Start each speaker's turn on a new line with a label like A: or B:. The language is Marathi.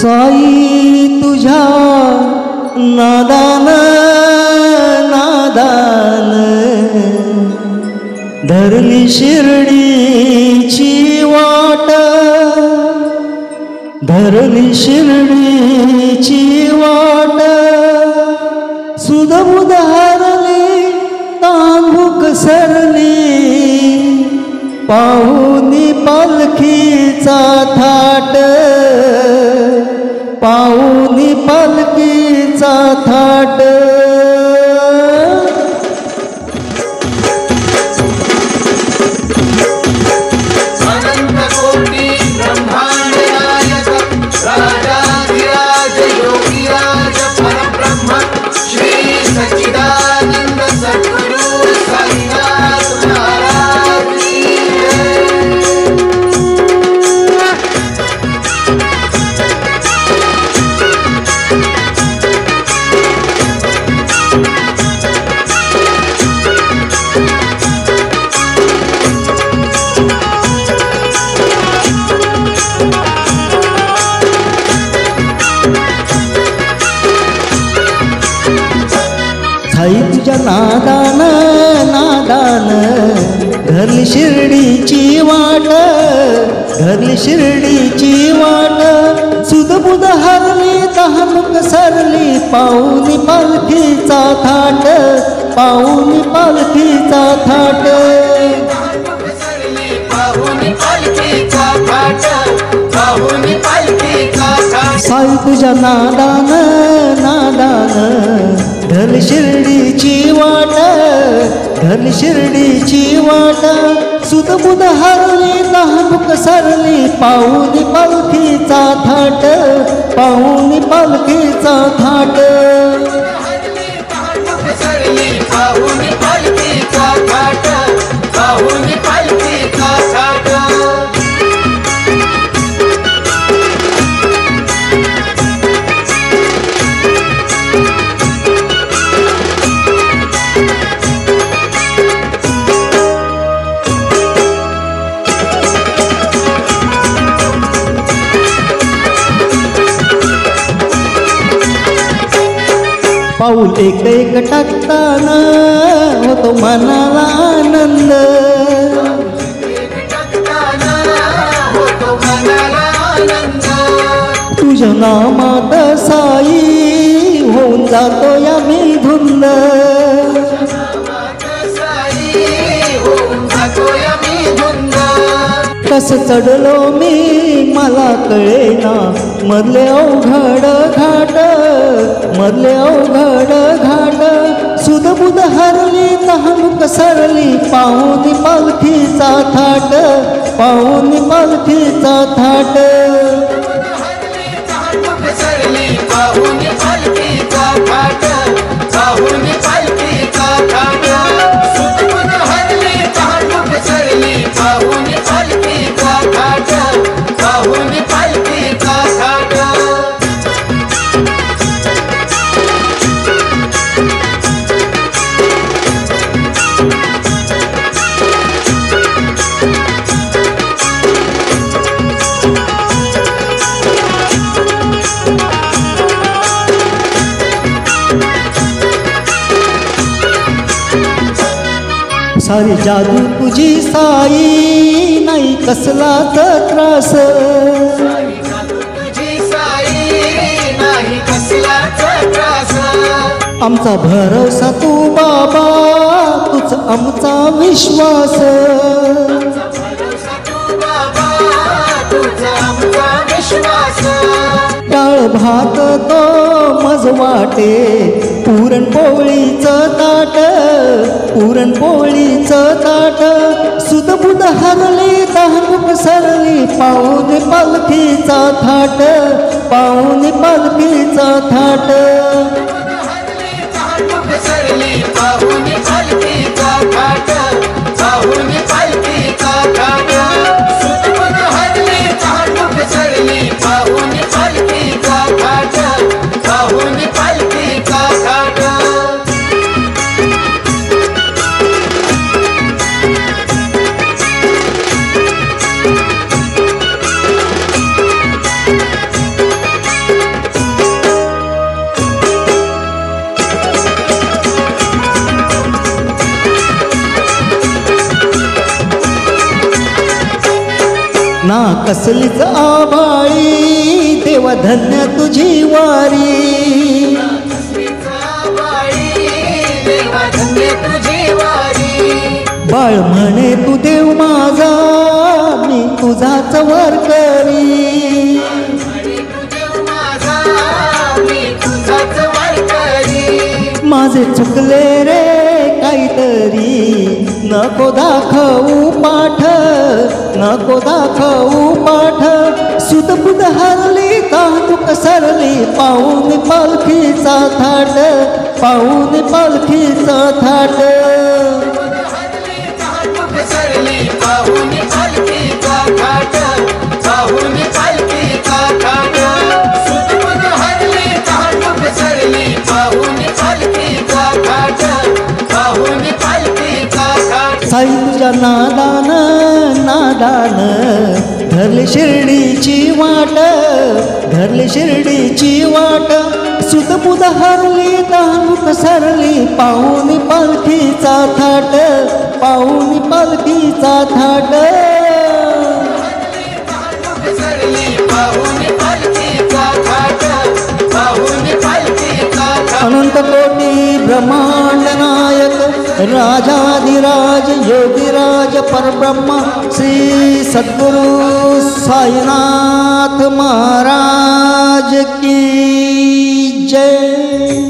A: साई तुझ्या नादान नादान धरली शिर्डीची वाट, धरली शिर्डीची वाट, सुधबुध हरली तांबूक सरली, पाहुनी पालखीचा थाट, पाहुनी पालखीचा थाट। साई तुझ्या नादान नादान धरली शिर्डीची वाट, धरली शिर्डीची वाट, सुधबुध हरली तहानुक सरली, पाहुनी पालखीचा थाट, पाहुनी पालखीचा थाट। साई तुझ्या नादान नादान धरली शिर्डीची वाट, धरली शिर्डीची वाट, सुधबुध हरली तहानुक सरली, पाहुनी पालखीचा थाट, पाहुनी पालखीचा थाट। पाऊल एक एक टाकताना होतो मनाला आनंद, तुझ्या नामात साई होऊन जातो या मी धुंद, कस चढलो मी मला कळेना, मरले अवघड घाट, मरले अवघड घाट, सुधबुध हरली तहानुक सरली, पाहुनी पालखीचा थाट, पाहुनी पालखीचा थाट। सारी जादू तुझी साई नाही कसलाच त्रास, आमचा भरोसा तू बाबा, तूच आमचा विश्वास, डाळ भात तो मज वाटे, पुरणपोळीचं ताट, पुरणपोळीचं ताट, सुधबुध हरली तहानुक सरली, पाहुनी पालखीचा थाट, पाहुनी पालखीचा थाट। ना कसलीच आबाळी देवा धन्य तुझी वारी बाळ म्हणे तू देव माझा मी तुझाच वर करी माझे चुकले रे काहीतरी नको दाखवू पाठ नको दाखवू पाठ सुतपुत हरली तांदूक सरली पाहून पालखीचा थाट पाहून पालखीचा थाट साई तुझ्या नादान नादान धरली शिर्डीची वाट धरली शिर्डीची वाट सुतपुत हरली तांदूक सरली पाहून पालखीचा थाट पाहून पालखीचा थाट अनंत कोटी ब्रह्मांड नायक राजाधिराज योगीराज परब्रह्म श्री सद्गुरु साईनाथ महाराज की जय।